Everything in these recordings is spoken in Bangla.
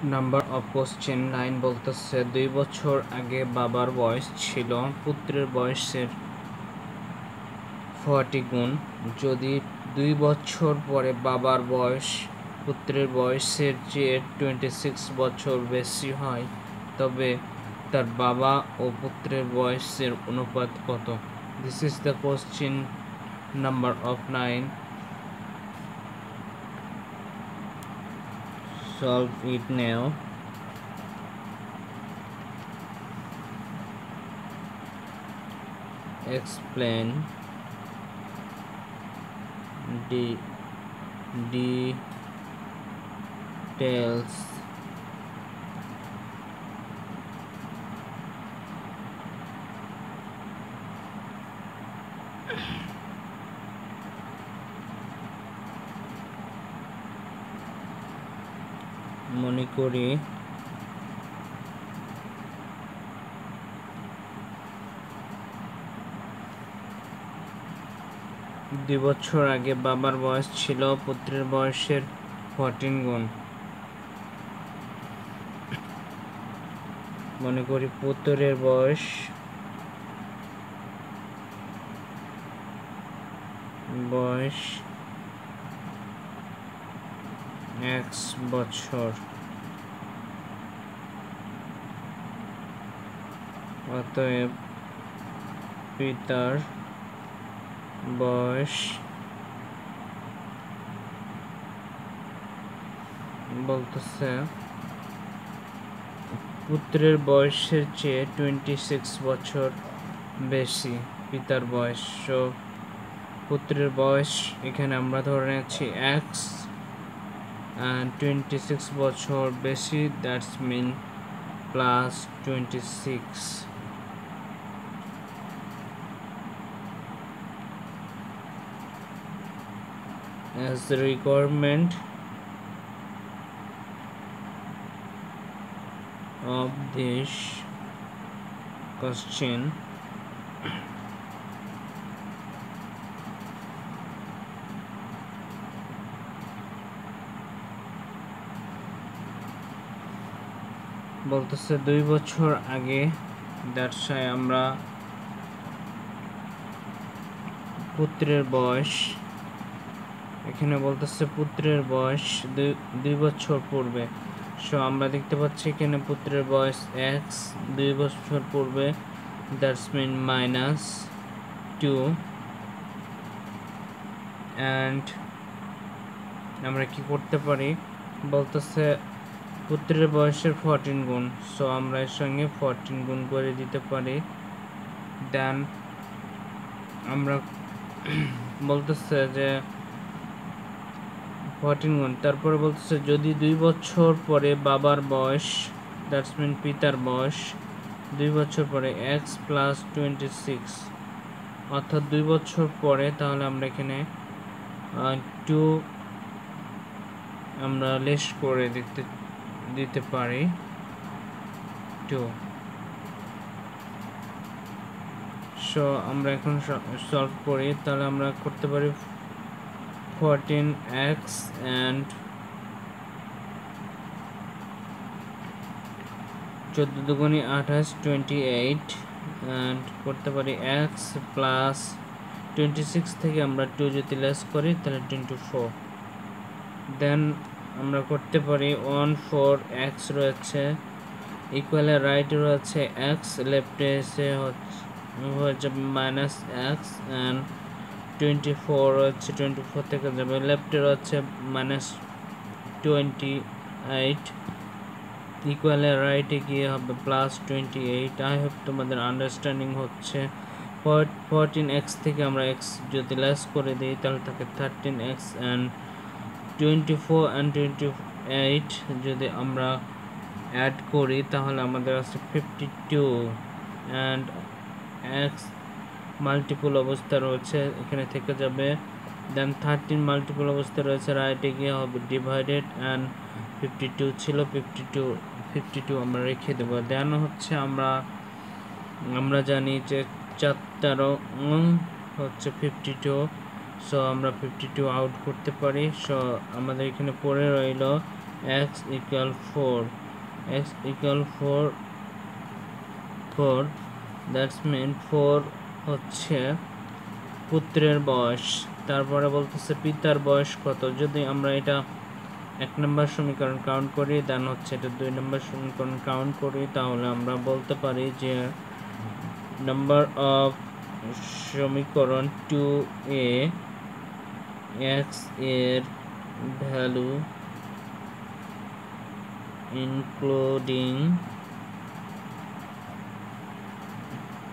নাম্বার অফ কোশ্চেন 9 বলতেছে 2 বছর আগে বাবার বয়স ছিল পুত্রের বয়সের 40 গুণ। যদি 2 বছর পরে বাবার বয়স পুত্রের বয়সের চেয়ে 26 বছর বেশি হয় তবে তার বাবা ও পুত্রের বয়সের অনুপাত কত? This is the question number of 9. Solve it now. Explain the details মনে করি 2 বছর আগে বাবার বয়স ছিল পুত্রের বয়সের 14 গুণ। মনে করি পুত্রের বয়স x বছর, অতএব পিতার বয়স বলতেছে পুত্রের বয়সের চেয়ে 26 বছর বেশি পিতার বয়স। সো পুত্রের বয়স এখানে আমরা ধরে নিচ্ছি x and 26 বছর বেশি, that's mean plus 26। as the requirement of this question বলতেছে 2 বছর আগে, দ্যাটস ওয়াই আমরা পুত্রের বয়স এখানে বলতেছে পুত্রের বয়স 2 বছর পূর্বে। সো আমরা দেখতে পাচ্ছি এখানে পুত্রের বয়স x 2 বছর পূর্বে, দ্যাটস মিন -2, অ্যান্ড আমরা কি করতে পারি বলতেছে পুত্রের বয়সের 14 গুণ। সো আমরা এর সঙ্গে 14 গুণ করে দিতে পারি। দেন আমরা বলতেছে যে 14 গুণ, তারপরে বলতেছে যদি 2 বছর পরে বাবার বয়স, দ্যাটস মিন পিতার বয়স 2 বছর পরে x প্লাস 26, অর্থাৎ 2 বছর পরে, তাহলে আমরা এখানে 2 আমরা লেস করে দিতে পারি 2। সো আমরা এখন সলভ করি, তাহলে আমরা করতে পারি 14x and 14 দুগুণে 28 28 and করতে পারি x প্লাস 26 থেকে আমরা 2 যদি লেস করি তাহলে 24। দেন আমরা করতে পারি 14x রয়েছে ইকুয়ালে রাইটে রয়েছে x, লেফটে এসে হয়ে যাবে -x and 24 রয়েছে 24 থেকে যাবে লেফটে রয়েছে -28 ইকুয়ালে রাইটে গিয়ে হবে +28। আই হোপ তোমাদের আন্ডারস্ট্যান্ডিং হচ্ছে। 14x থেকে আমরা x যদি লেস করে দিই তাহলে থাকে 13x and 24 and 28 যদি আমরা অ্যাড করি তাহলে আমাদের আছে 52 and x মাল্টিপল অবস্থা রয়েছে এখানে থেকে যাবে। দেন 13 মাল্টিপল অবস্থা রয়েছে রাইটে গিয়ে হবে ডিভাইডেড and 52 ছিল 52 আমরা রেখে দেবো। দেন হচ্ছে আমরা জানি যে 4 হচ্ছে 52, সো আমরা 52 আউট করতে পারি। সো আমাদের এখানে পড়ে রইল x equal 4, x equal 4, that's mean 4 হচ্ছে পুত্রের বয়স। তারপরে বলতেছে পিতার বয়স কত। যদি আমরা এটা 1 নম্বর সমীকরণ কাউন্ট করি, দেন হচ্ছে এটা 2 নম্বর সমীকরণ কাউন্ট করি, তাহলে আমরা বলতে পারি যে নাম্বার অফ সমীকরণ 2a x এর ভ্যালু ইনক্লুডিং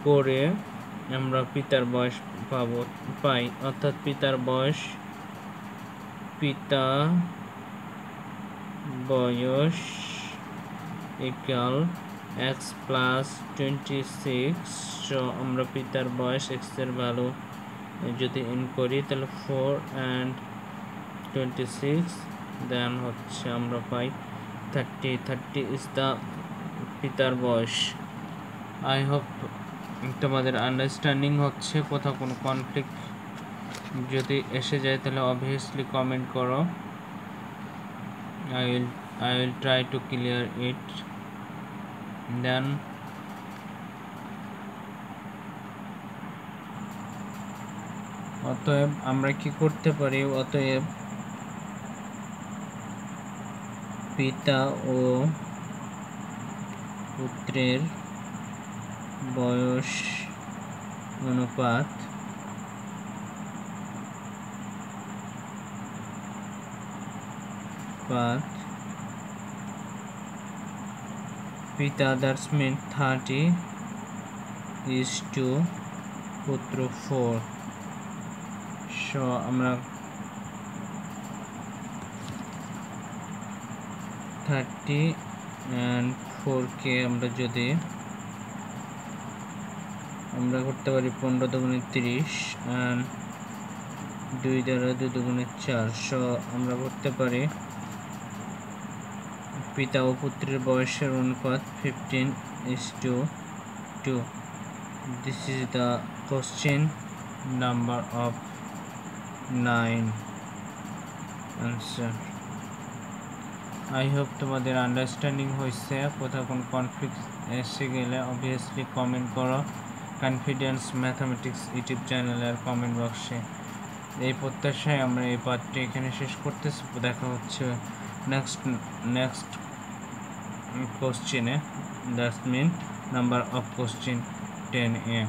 করে আমরা পিতার বয়স পাই, অর্থাৎ পিতা বয়স ইকুয়াল x প্লাস 26। সো আমরা পিতার বয়স x এর ভ্যালু যদি ইন করি তাহলে 4 and 26, দেন হচ্ছে আমরা পাই 30 ইজ দ্য পিতার বয়স। আই হোপ তোমাদের আন্ডারস্ট্যান্ডিং হচ্ছে। কোথাও কোনো কনফ্লিক্ট যদি এসে যায় তাহলে অবভিয়াসলি কমেন্ট করো। I will try to clear it. Then অতএব আমরা কি করতে পারি, অতএব পিতা ও পুত্রের বয়স অনুপাত পিতা দ্যাটস মিন 30 is to পুত্র 4। সো আমরা 30 and 4 কে আমরা যদি আমরা করতে পারি 15 দুগুণে 30 and 2 দ্বারা 2 দুগুণে 4। সো আমরা করতে পারি পিতা ও পুত্রের বয়সের অনুপাত 15:2। This is the question number of 9 answer. I hope তোমাদের আন্ডারস্ট্যান্ডিং হয়েছে। কোথাও কোনো কনফ্লিক্ট এসে গেলে অবভিয়াসলি কমেন্ট করো কনফিডেন্স ম্যাথামেটিক্স ইউটিউব চ্যানেলের কমেন্ট বক্সে। এই প্রত্যাশায় আমরা এই পার্টটি এখানে শেষ করতেছি। দেখা হচ্ছে নেক্সট কোশ্চেনে, that's mean number of question 10A।